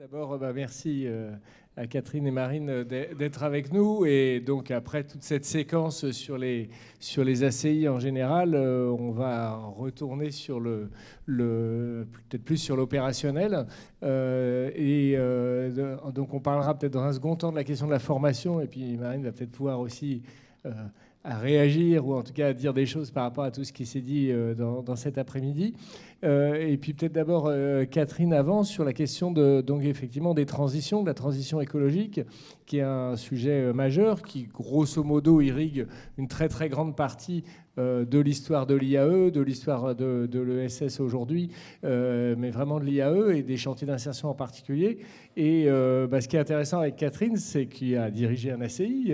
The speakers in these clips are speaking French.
D'abord, merci à Catherine et Marine d'être avec nous. Et donc, après toute cette séquence sur les ACI en général, on va retourner sur peut-être plus sur l'opérationnel. Donc, on parlera peut-être dans un second temps de la question de la formation. Et puis, Marine va peut-être pouvoir aussi à réagir ou en tout cas à dire des choses par rapport à tout ce qui s'est dit dans cet après-midi. Et puis peut-être d'abord Catherine avance sur la question donc effectivement des transitions, de la transition écologique, qui est un sujet majeur, qui grosso modo irrigue une très très grande partie de l'histoire de l'IAE, de l'histoire de l'ESS aujourd'hui, mais vraiment de l'IAE et des chantiers d'insertion en particulier. Et ce qui est intéressant avec Catherine, c'est qu'il a dirigé un ACI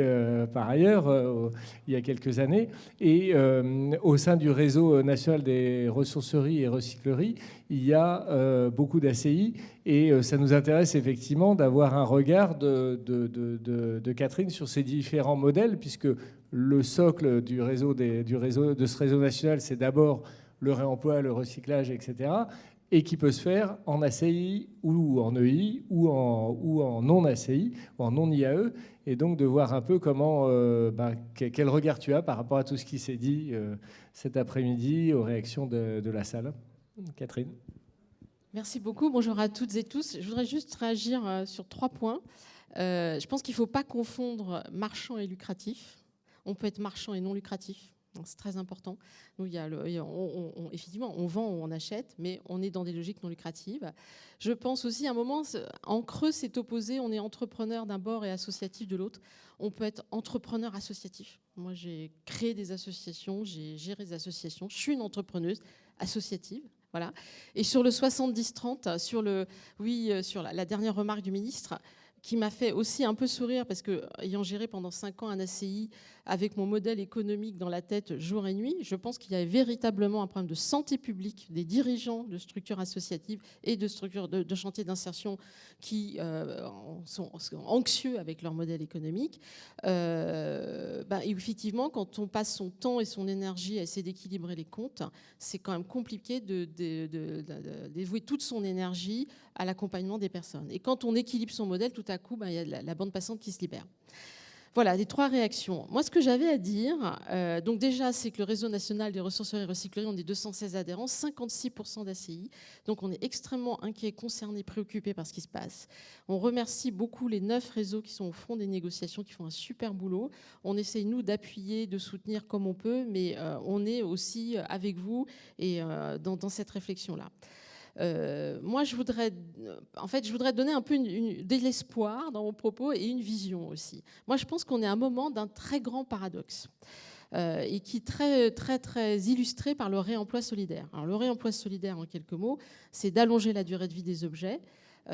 par ailleurs il y a quelques années. Et au sein du réseau national des ressourceries et recycleries, il y a beaucoup d'ACI. Et ça nous intéresse effectivement d'avoir un regard de Catherine sur ces différents modèles, puisque le socle de ce réseau national, c'est d'abord le réemploi, le recyclage, etc., et qui peut se faire en ACI ou en EI ou en non-ACI ou en non-IAE. Et donc de voir un peu quel regard tu as par rapport à tout ce qui s'est dit cet après-midi aux réactions de la salle. Catherine. Merci beaucoup. Bonjour à toutes et tous. Je voudrais juste réagir sur 3 points. Je pense qu'il ne faut pas confondre marchand et lucratif. On peut être marchand et non lucratif. C'est très important. Nous, effectivement, on vend ou on achète, mais on est dans des logiques non lucratives. Je pense aussi, à un moment, en creux, c'est opposé. On est entrepreneur d'un bord et associatif de l'autre. On peut être entrepreneur associatif. Moi, j'ai créé des associations, j'ai géré des associations. Je suis une entrepreneuse associative. Voilà. Et sur le 70-30, sur la dernière remarque du ministre, qui m'a fait aussi un peu sourire, parce que, ayant géré pendant 5 ans un ACI, avec mon modèle économique dans la tête jour et nuit, je pense qu'il y avait véritablement un problème de santé publique des dirigeants de structures associatives et de structures de chantiers d'insertion qui sont anxieux avec leur modèle économique. Effectivement, quand on passe son temps et son énergie à essayer d'équilibrer les comptes, c'est quand même compliqué de dévouer toute son énergie à l'accompagnement des personnes. Et quand on équilibre son modèle, tout à coup, il y a la bande passante qui se libère. Voilà, les 3 réactions. Moi, ce que j'avais à dire, donc déjà, c'est que le réseau national des ressourceries et recycleries, on est 216 adhérents, 56% d'ACI. Donc, on est extrêmement inquiets, concernés, préoccupés par ce qui se passe. On remercie beaucoup les 9 réseaux qui sont au front des négociations, qui font un super boulot. On essaye, nous, d'appuyer, de soutenir comme on peut, mais on est aussi avec vous et dans cette réflexion-là. Moi, je voudrais donner un peu de l'espoir dans mon propos et une vision aussi. Moi, je pense qu'on est à un moment d'un très grand paradoxe et qui est très, très, très illustré par le réemploi solidaire. Alors, le réemploi solidaire, en quelques mots, c'est d'allonger la durée de vie des objets.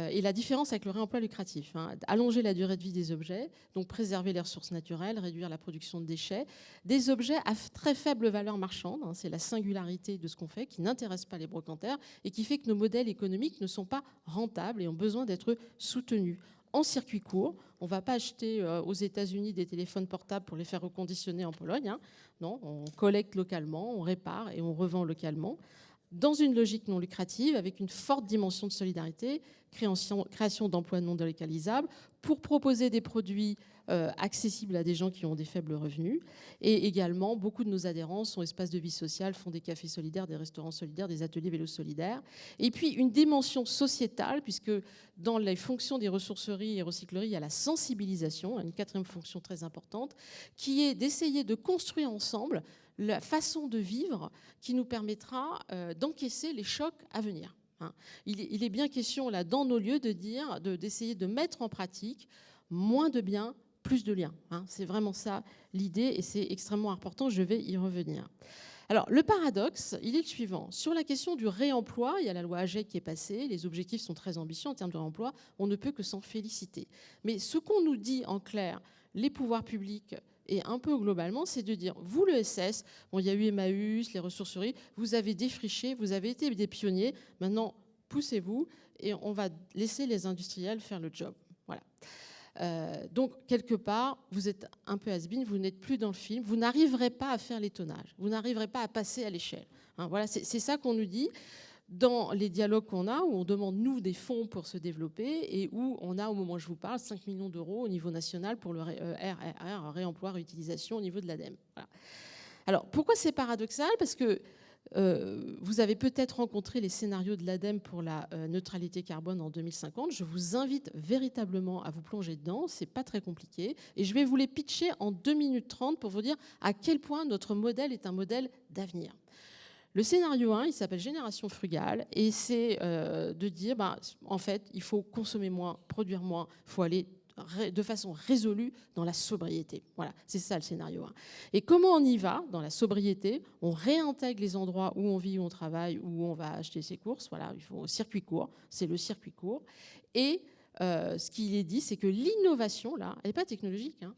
Et la différence avec le réemploi lucratif, allonger la durée de vie des objets, donc préserver les ressources naturelles, réduire la production de déchets, des objets à très faible valeur marchande, c'est la singularité de ce qu'on fait, qui n'intéresse pas les brocanteurs et qui fait que nos modèles économiques ne sont pas rentables et ont besoin d'être soutenus. En circuit court, on ne va pas acheter aux États-Unis des téléphones portables pour les faire reconditionner en Pologne. Non, on collecte localement, on répare et on revend localement, dans une logique non lucrative, avec une forte dimension de solidarité, création d'emplois non délocalisables, pour proposer des produits accessibles à des gens qui ont des faibles revenus. Et également, beaucoup de nos adhérents sont espaces de vie sociale, font des cafés solidaires, des restaurants solidaires, des ateliers vélos solidaires. Et puis, une dimension sociétale, puisque dans les fonctions des ressourceries et recycleries, il y a la sensibilisation, une 4e fonction très importante, qui est d'essayer de construire ensemble la façon de vivre qui nous permettra d'encaisser les chocs à venir. Il est bien question, là, dans nos lieux, d'essayer de mettre en pratique moins de biens, plus de liens. C'est vraiment ça l'idée et c'est extrêmement important, je vais y revenir. Alors, le paradoxe, il est le suivant. Sur la question du réemploi, il y a la loi AGEC qui est passée, les objectifs sont très ambitieux en termes de réemploi, on ne peut que s'en féliciter. Mais ce qu'on nous dit en clair, les pouvoirs publics, et un peu globalement, c'est de dire, vous l'ESS, il y a eu Emmaüs, les ressourceries, vous avez défriché, vous avez été des pionniers, maintenant poussez-vous et on va laisser les industriels faire le job. Voilà. Donc, quelque part, vous êtes un peu has-been, vous n'êtes plus dans le film, vous n'arriverez pas à faire les tonnages, vous n'arriverez pas à passer à l'échelle. Voilà, c'est ça qu'on nous dit. dans les dialogues qu'on a, où on demande, nous, des fonds pour se développer et où on a, au moment où je vous parle, 5 millions d'euros au niveau national pour le RRR, réemploi, réutilisation, au niveau de l'ADEME. Voilà. Alors, pourquoi c'est paradoxal? Parce que vous avez peut-être rencontré les scénarios de l'ADEME pour la neutralité carbone en 2050. Je vous invite véritablement à vous plonger dedans. C'est pas très compliqué. Et je vais vous les pitcher en 2 minutes 30 pour vous dire à quel point notre modèle est un modèle d'avenir. Le scénario 1, il s'appelle Génération frugale, et c'est de dire, en fait, il faut consommer moins, produire moins, il faut aller de façon résolue dans la sobriété. Voilà, c'est ça le scénario 1. Et comment on y va dans la sobriété? On réintègre les endroits où on vit, où on travaille, où on va acheter ses courses. Voilà, il faut un circuit court, c'est le circuit court. Et ce qu'il est dit, c'est que l'innovation, là, elle n'est pas technologique, hein.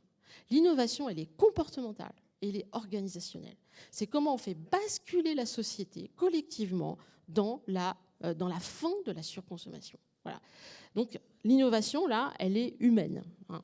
L'innovation, elle est comportementale. Et elle est organisationnelle. C'est comment on fait basculer la société collectivement dans la fin de la surconsommation. Voilà. Donc l'innovation, là, elle est humaine. Hein.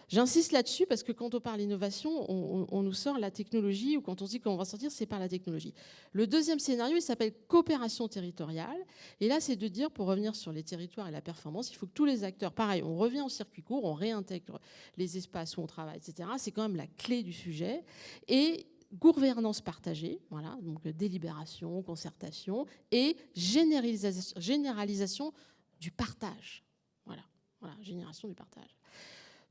J'insiste là-dessus parce que quand on parle d'innovation, on nous sort la technologie, ou quand on se dit qu'on va sortir, c'est par la technologie. Le deuxième scénario, il s'appelle coopération territoriale. Et là, c'est de dire, pour revenir sur les territoires et la performance, il faut que tous les acteurs, pareil, on revient au circuit court, on réintègre les espaces où on travaille, etc. C'est quand même la clé du sujet. Et gouvernance partagée, voilà, donc délibération, concertation, et généralisation du partage. Voilà, génération du partage.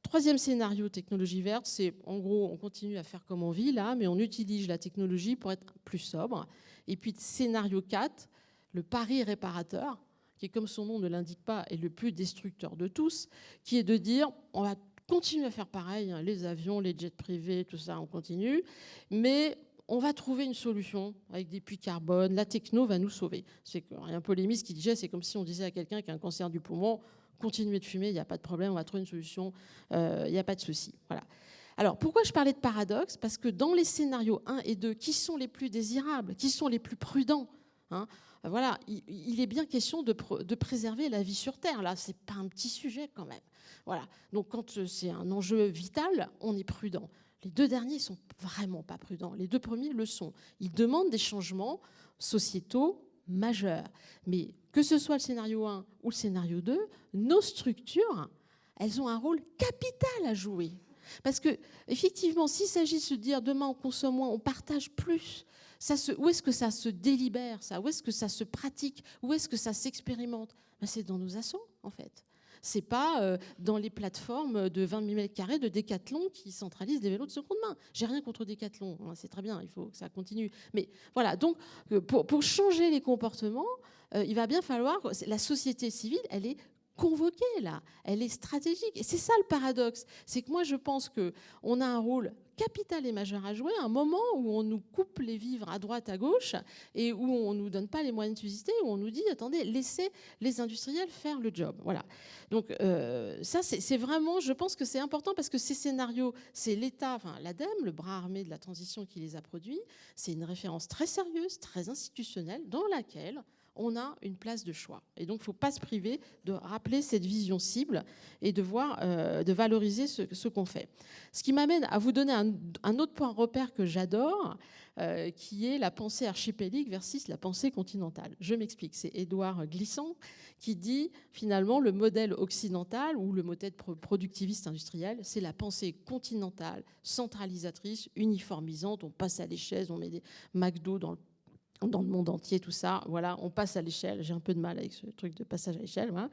Troisième scénario, technologie verte, c'est en gros, on continue à faire comme on vit là, mais on utilise la technologie pour être plus sobre. Et puis scénario 4, le pari réparateur, qui, comme son nom ne l'indique pas, est le plus destructeur de tous, qui est de dire, on va continuer à faire pareil, hein, les avions, les jets privés, tout ça, on continue, mais on va trouver une solution avec des puits carbone, la techno va nous sauver. C'est un polémiste qui disait, c'est comme si on disait à quelqu'un qui a un cancer du poumon, continuez de fumer, il n'y a pas de problème, on va trouver une solution, il n'y a pas de souci. Voilà. Alors, pourquoi je parlais de paradoxe? Parce que dans les scénarios 1 et 2, qui sont les plus désirables, qui sont les plus prudents, hein, voilà, il est bien question de préserver la vie sur Terre. Là, ce n'est pas un petit sujet quand même. Voilà. Donc, quand c'est un enjeu vital, on est prudent. Les deux derniers ne sont vraiment pas prudents. Les deux premiers le sont. Ils demandent des changements sociétaux majeurs. Mais que ce soit le scénario 1 ou le scénario 2, nos structures, elles ont un rôle capital à jouer. Parce que, effectivement, s'il s'agit de se dire demain on consomme moins, on partage plus, où est-ce que ça se délibère, ça? Où est-ce que ça se pratique? Où est-ce que ça s'expérimente? C'est dans nos assos, en fait. C'est pas dans les plateformes de 20 000 m² de Decathlon qui centralisent les vélos de seconde main. J'ai rien contre Decathlon, hein, c'est très bien, il faut que ça continue. Mais voilà, donc pour changer les comportements, il va bien falloir, la société civile, elle est convoquée là, elle est stratégique. Et c'est ça le paradoxe, c'est que moi je pense qu'on a un rôle capital et majeur à jouer, à un moment où on nous coupe les vivres à droite, à gauche, et où on ne nous donne pas les moyens de subsister, où on nous dit, attendez, laissez les industriels faire le job. Voilà. Donc ça, c'est vraiment, je pense que c'est important, parce que ces scénarios, c'est l'État, enfin l'ADEME, le bras armé de la transition qui les a produits, c'est une référence très sérieuse, très institutionnelle, dans laquelle on a une place de choix. Et donc, il ne faut pas se priver de rappeler cette vision cible et de valoriser ce qu'on fait. Ce qui m'amène à vous donner un autre point repère que j'adore, qui est la pensée archipélique versus la pensée continentale. Je m'explique. C'est Édouard Glissant qui dit, finalement, le modèle occidental ou le modèle productiviste industriel, c'est la pensée continentale, centralisatrice, uniformisante. On passe à l'échelle, on met des McDo dans le monde entier, tout ça, voilà, on passe à l'échelle. J'ai un peu de mal avec ce truc de passage à l'échelle. Voilà.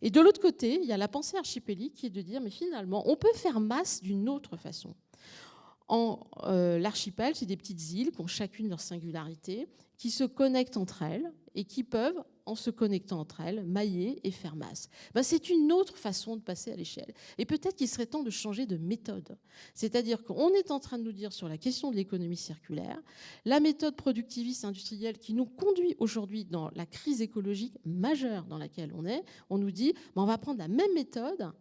Et de l'autre côté, il y a la pensée archipélique qui est de dire, mais finalement, on peut faire masse d'une autre façon. L'archipel, c'est des petites îles qui ont chacune leur singularité, qui se connectent entre elles et qui peuvent, en se connectant entre elles, mailler et faire masse. C'est une autre façon de passer à l'échelle. Et peut-être qu'il serait temps de changer de méthode. C'est-à-dire qu'on est en train de nous dire sur la question de l'économie circulaire, la méthode productiviste industrielle qui nous conduit aujourd'hui dans la crise écologique majeure dans laquelle on nous dit, on va prendre la même méthode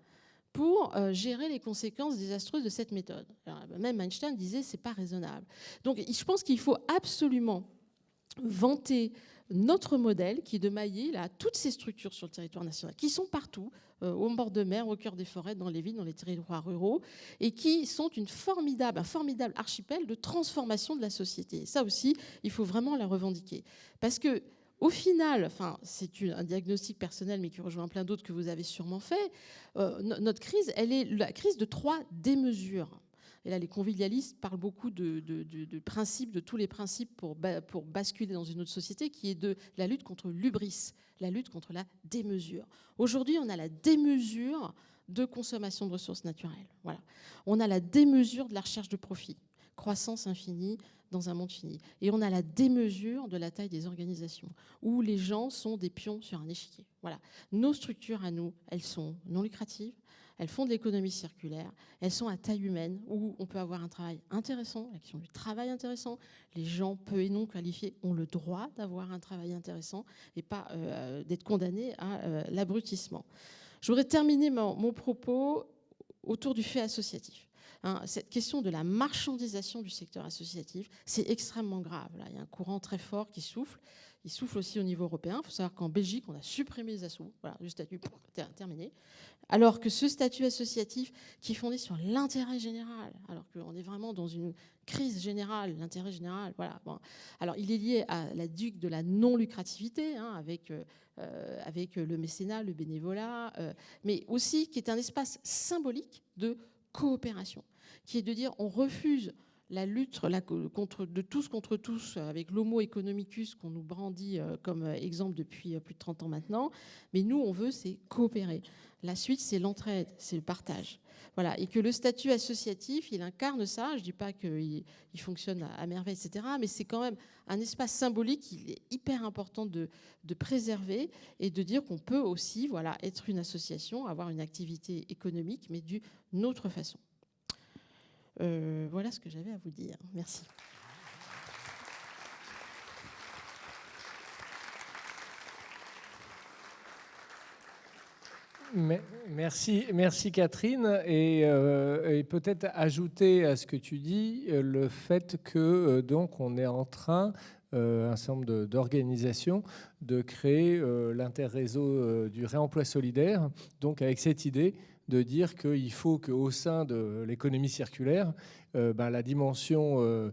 pour gérer les conséquences désastreuses de cette méthode. Alors, même Einstein disait c'est pas raisonnable. Donc je pense qu'il faut absolument vanter notre modèle qui est de mailler là, toutes ces structures sur le territoire national, qui sont partout, au bord de mer, au cœur des forêts, dans les villes, dans les territoires ruraux, et qui sont un formidable archipel de transformation de la société. Et ça aussi, il faut vraiment la revendiquer. Parce que au final, enfin, c'est un diagnostic personnel, mais qui rejoint plein d'autres que vous avez sûrement fait, notre crise, elle est la crise de 3 démesures. Et là, les convivialistes parlent beaucoup de principes, de tous les principes pour basculer dans une autre société, qui est de la lutte contre l'hubris, la lutte contre la démesure. Aujourd'hui, on a la démesure de consommation de ressources naturelles. Voilà. On a la démesure de la recherche de profit, croissance infinie dans un monde fini. Et on a la démesure de la taille des organisations, où les gens sont des pions sur un échiquier. Voilà. Nos structures à nous, elles sont non lucratives, elles font de l'économie circulaire, elles sont à taille humaine, où on peut avoir un travail intéressant, la question du travail intéressant. Les gens peu et non qualifiés ont le droit d'avoir un travail intéressant et pas d'être condamnés à l'abrutissement. Je voudrais terminer mon propos autour du fait associatif. Cette question de la marchandisation du secteur associatif, c'est extrêmement grave. Là, il y a un courant très fort qui souffle. Il souffle aussi au niveau européen. Il faut savoir qu'en Belgique, on a supprimé les assos. Voilà, le statut terminé. Alors que ce statut associatif qui est fondé sur l'intérêt général, alors qu'on est vraiment dans une crise générale, l'intérêt général, voilà. Bon. Alors, il est lié à la duque de la non-lucrativité, avec le mécénat, le bénévolat, mais aussi qui est un espace symbolique de coopération, qui est de dire on refuse la lutte de tous contre tous avec l'homo economicus qu'on nous brandit comme exemple depuis plus de 30 ans maintenant, mais nous on veut c'est coopérer. La suite c'est l'entraide, c'est le partage. Voilà, et que le statut associatif, il incarne ça. Je ne dis pas qu'il fonctionne à merveille, etc., mais c'est quand même un espace symbolique qu'il est hyper important de préserver et de dire qu'on peut aussi être une association, avoir une activité économique, mais d'une autre façon. Voilà ce que j'avais à vous dire. Merci. Merci Catherine. Et peut-être ajouter à ce que tu dis le fait que donc on est en train, un certain nombre d'organisations, de créer l'interréseau du réemploi solidaire, donc avec cette idée de dire qu'il faut qu'au sein de l'économie circulaire, la dimension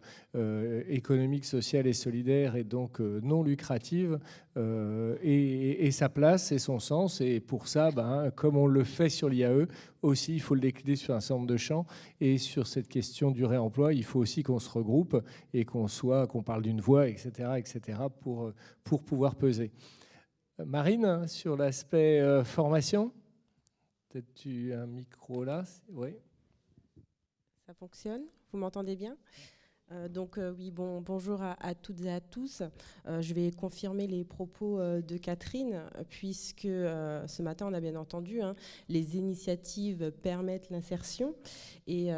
économique, sociale et solidaire et donc non lucrative et sa place et son sens. Et pour ça, comme on le fait sur l'IAE, aussi il faut le décliner sur un certain nombre de champs. Et sur cette question du réemploi, il faut aussi qu'on se regroupe et qu'on parle d'une voix, etc., pour pouvoir peser. Marine, sur l'aspect formation, peut-être tu as un micro là, oui. Ça fonctionne? Vous m'entendez bien? Oui, bonjour à toutes et à tous. Je vais confirmer les propos de Catherine, puisque ce matin, on a bien entendu, les initiatives permettent l'insertion. Et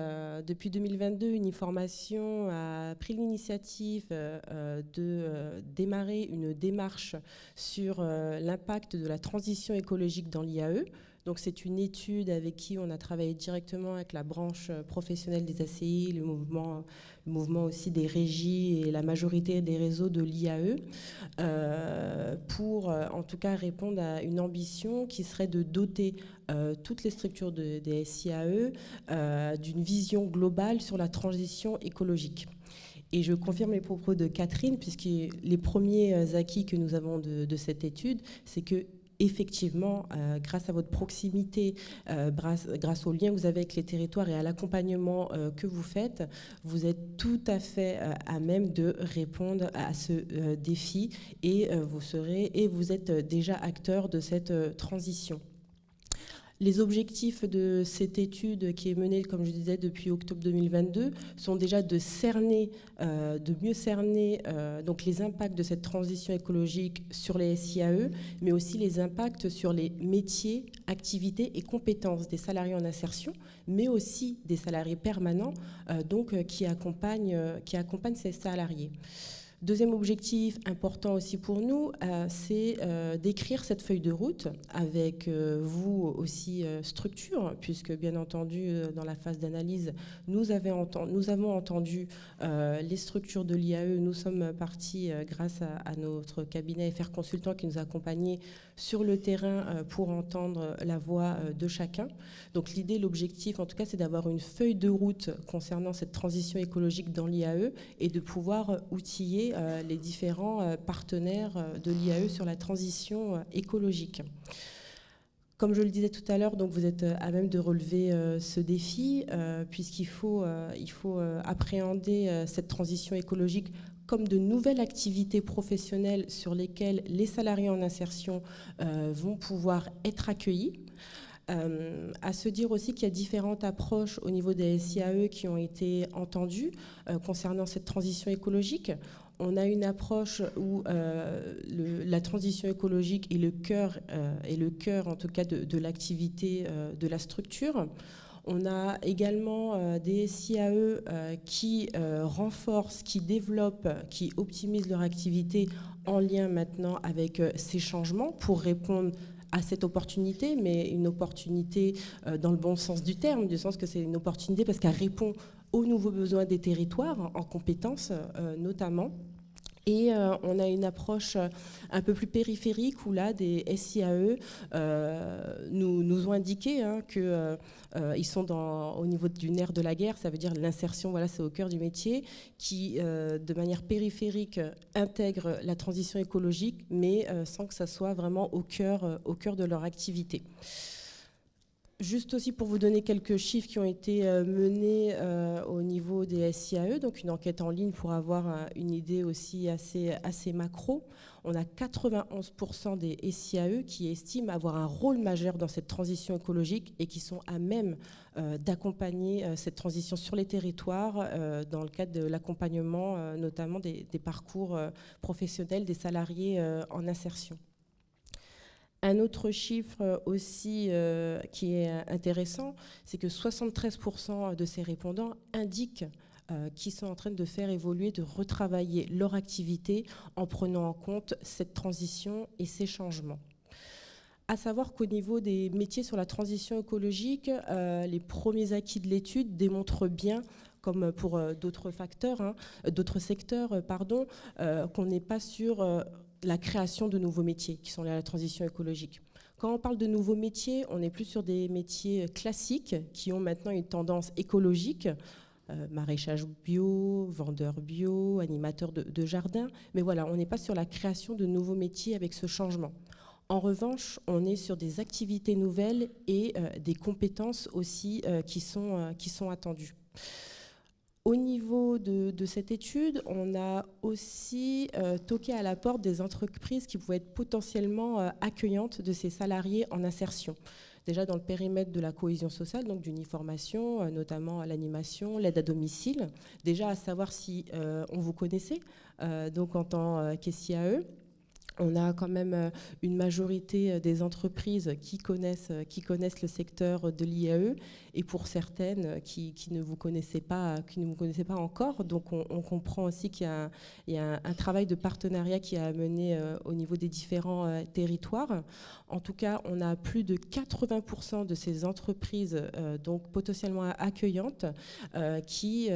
depuis 2022, Uniformation a pris l'initiative de démarrer une démarche sur l'impact de la transition écologique dans l'IAE. Donc c'est une étude avec qui on a travaillé directement avec la branche professionnelle des ACI, le mouvement aussi des régies et la majorité des réseaux de l'IAE, pour en tout cas répondre à une ambition qui serait de doter toutes les structures des SIAE d'une vision globale sur la transition écologique. Et je confirme les propos de Catherine, puisque les premiers acquis que nous avons de cette étude, c'est que effectivement, grâce à votre proximité, grâce au lien que vous avez avec les territoires et à l'accompagnement que vous faites, vous êtes tout à fait à même de répondre à ce défi et vous êtes déjà acteur de cette transition. Les objectifs de cette étude qui est menée, comme je disais, depuis octobre 2022, sont déjà de mieux cerner donc les impacts de cette transition écologique sur les SIAE, mais aussi les impacts sur les métiers, activités et compétences des salariés en insertion, mais aussi des salariés permanents qui accompagnent ces salariés. Deuxième objectif important aussi pour nous, c'est d'écrire cette feuille de route avec vous aussi structure, puisque bien entendu dans la phase d'analyse, nous avons entendu les structures de l'IAE. Nous sommes partis grâce à notre cabinet FR Consultant qui nous a accompagnés sur le terrain pour entendre la voix de chacun. Donc l'idée, l'objectif en tout cas, c'est d'avoir une feuille de route concernant cette transition écologique dans l'IAE et de pouvoir outiller intégrer les différents partenaires de l'IAE sur la transition écologique. Comme je le disais tout à l'heure, donc vous êtes à même de relever ce défi, puisqu'il faut appréhender cette transition écologique comme de nouvelles activités professionnelles sur lesquelles les salariés en insertion vont pouvoir être accueillis. À se dire aussi qu'il y a différentes approches au niveau des SIAE qui ont été entendues concernant cette transition écologique. On a une approche où la transition écologique est le cœur en tout cas de l'activité de la structure. On a également des SIAE qui renforcent, qui développent, qui optimisent leur activité en lien maintenant avec ces changements pour répondre à cette opportunité, mais une opportunité dans le bon sens du terme, du sens que c'est une opportunité parce qu'elle répond aux nouveaux besoins des territoires, en compétences notamment. Et on a une approche un peu plus périphérique où là, des SIAE nous ont indiqué qu'ils sont au niveau du nerf de la guerre, ça veut dire l'insertion, voilà, c'est au cœur du métier, qui, de manière périphérique, intègre la transition écologique, mais sans que ça soit vraiment au cœur de leur activité. Juste aussi pour vous donner quelques chiffres qui ont été menés au niveau des SIAE, donc une enquête en ligne pour avoir une idée aussi assez macro. On a 91% des SIAE qui estiment avoir un rôle majeur dans cette transition écologique et qui sont à même d'accompagner cette transition sur les territoires dans le cadre de l'accompagnement notamment des parcours professionnels des salariés en insertion. Un autre chiffre aussi qui est intéressant, c'est que 73% de ces répondants indiquent qu'ils sont en train de faire évoluer, de retravailler leur activité en prenant en compte cette transition et ces changements. À savoir qu'au niveau des métiers sur la transition écologique, les premiers acquis de l'étude démontrent bien, comme pour d'autres secteurs, qu'on n'est pas sur la création de nouveaux métiers qui sont liés à la transition écologique. Quand on parle de nouveaux métiers, on n'est plus sur des métiers classiques qui ont maintenant une tendance écologique, maraîchage bio, vendeur bio, animateur de jardin, mais voilà, on n'est pas sur la création de nouveaux métiers avec ce changement. En revanche, on est sur des activités nouvelles et des compétences aussi qui sont attendues. Au niveau de cette étude, on a aussi toqué à la porte des entreprises qui pouvaient être potentiellement accueillantes de ces salariés en insertion. Déjà dans le périmètre de la cohésion sociale, donc d'uniformation, notamment à l'animation, l'aide à domicile. Déjà à savoir si on vous connaissait, donc en tant qu'SIAE. On a quand même une majorité des entreprises qui connaissent le secteur de l'IAE et pour certaines qui ne vous connaissaient pas encore. Donc on comprend aussi qu'il y a un travail de partenariat qui a mené au niveau des différents territoires. En tout cas, on a plus de 80% de ces entreprises donc potentiellement accueillantes qui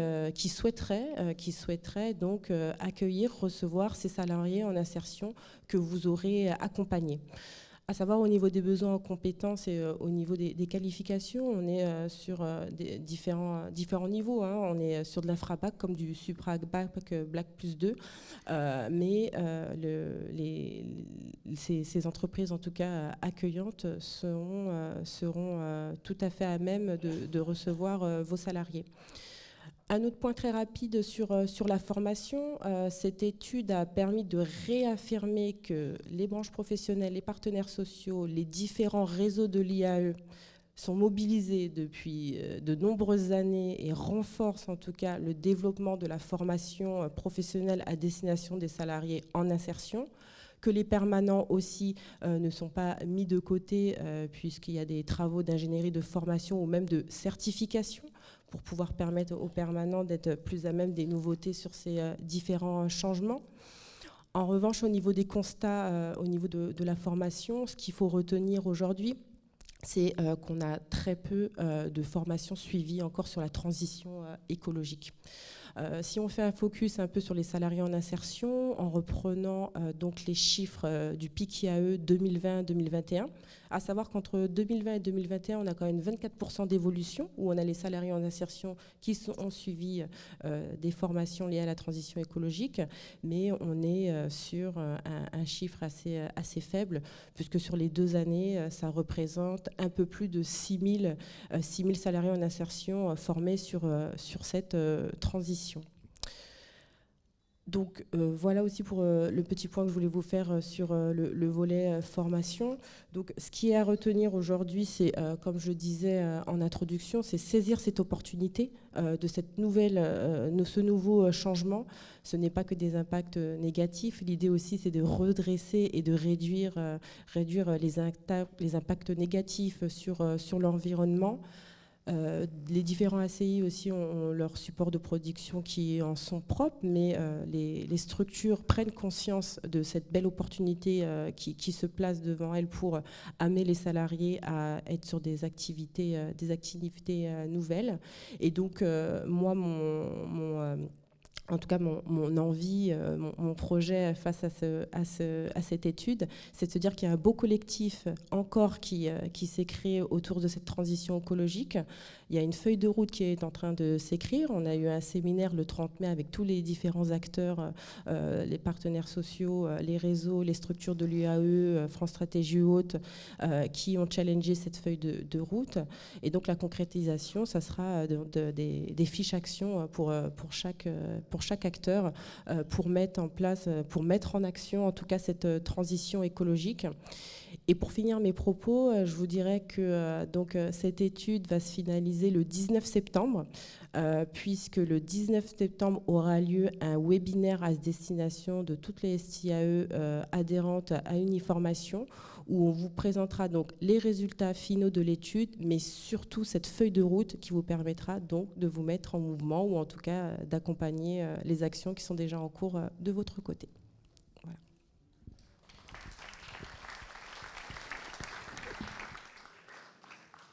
souhaiteraient donc accueillir, recevoir ces salariés en insertion que vous aurez accompagné. À savoir au niveau des besoins en compétences et au niveau des qualifications, on est sur des différents niveaux. On est sur de l'infra-bac comme du supra-bac, Bac plus 2. Mais ces entreprises, en tout cas accueillantes, seront tout à fait à même de recevoir vos salariés. Un autre point très rapide sur la formation, cette étude a permis de réaffirmer que les branches professionnelles, les partenaires sociaux, les différents réseaux de l'IAE sont mobilisés depuis de nombreuses années et renforcent en tout cas le développement de la formation professionnelle à destination des salariés en insertion, que les permanents aussi ne sont pas mis de côté puisqu'il y a des travaux d'ingénierie de formation ou même de certification pour pouvoir permettre aux permanents d'être plus à même des nouveautés sur ces différents changements. En revanche, au niveau des constats, au niveau de la formation, ce qu'il faut retenir aujourd'hui, c'est qu'on a très peu de formations suivies encore sur la transition écologique. Si on fait un focus un peu sur les salariés en insertion, en reprenant donc les chiffres du PIC IAE 2020-2021, à savoir qu'entre 2020 et 2021, on a quand même 24% d'évolution, où on a les salariés en insertion qui ont suivi des formations liées à la transition écologique, mais on est sur un chiffre assez faible, puisque sur les 2 années, ça représente un peu plus de 6 000 salariés en insertion formés sur cette transition. Donc voilà aussi pour le petit point que je voulais vous faire sur le volet formation. Donc ce qui est à retenir aujourd'hui, c'est comme je disais en introduction, c'est saisir cette opportunité de ce nouveau changement. Ce n'est pas que des impacts négatifs. L'idée aussi, c'est de redresser et de réduire les impacts négatifs sur l'environnement. Les différents ACI aussi ont leur support de production qui en sont propres, mais les structures prennent conscience de cette belle opportunité qui se place devant elles pour amener les salariés à être sur des activités nouvelles. Et donc, moi, en tout cas, mon envie, mon projet face à cette étude, c'est de se dire qu'il y a un beau collectif encore qui s'est créé autour de cette transition écologique. Il y a une feuille de route qui est en train de s'écrire. On a eu un séminaire le 30 mai avec tous les différents acteurs, les partenaires sociaux, les réseaux, les structures de l'UAE, France Stratégie Haute, qui ont challengé cette feuille de route. Et donc la concrétisation, ça sera des fiches actions pour chaque acteur pour mettre en action en tout cas cette transition écologique. Et pour finir mes propos, je vous dirais que cette étude va se finaliser le 19 septembre, puisque le 19 septembre aura lieu un webinaire à destination de toutes les SIAE adhérentes à Uniformation, où on vous présentera donc les résultats finaux de l'étude, mais surtout cette feuille de route qui vous permettra donc de vous mettre en mouvement, ou en tout cas d'accompagner les actions qui sont déjà en cours de votre côté. Voilà.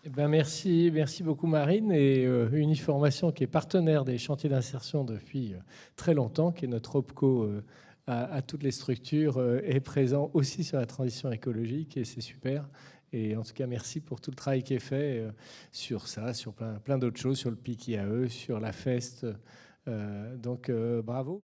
Eh ben merci beaucoup Marine. Et Uniformation, qui est partenaire des chantiers d'insertion depuis très longtemps, qui est notre OPCO à toutes les structures, est présent aussi sur la transition écologique, et c'est super. Et en tout cas, merci pour tout le travail qui est fait sur ça, sur plein d'autres choses, sur le PIC IAE, sur la FEST. Donc bravo.